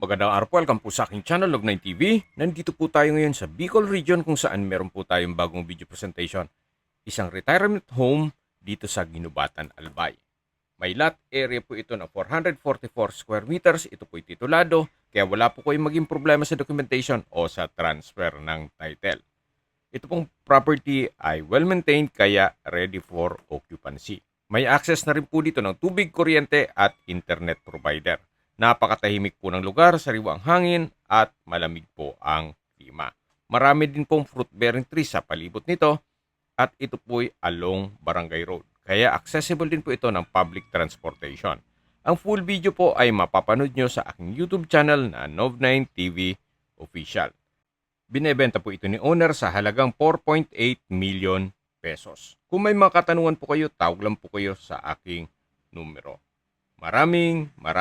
Magandang araw po, welcome po sa aking channel, Log9 TV. Nandito po tayo ngayon sa Bicol Region kung saan meron po tayong bagong video presentation. Isang retirement home dito sa Ginubatan, Albay. May lot area po ito ng 444 square meters. Ito po titulado, kaya wala po kayong maging problema sa documentation o sa transfer ng title. Ito pong property ay well-maintained kaya ready for occupancy. May access na rin po dito ng tubig, kuryente at internet provider. Napakatahimik po ng lugar, sariwa ang hangin at malamig po ang klima. Marami din pong fruit-bearing trees sa palibot nito at ito po ay along Barangay Road. Kaya accessible din po ito ng public transportation. Ang full video po ay mapapanood nyo sa aking YouTube channel na Nov9 TV Official. Binebenta po ito ni owner sa halagang 4.8 million pesos. Kung may mga katanungan po kayo, tawag lang po kayo sa aking numero. Maraming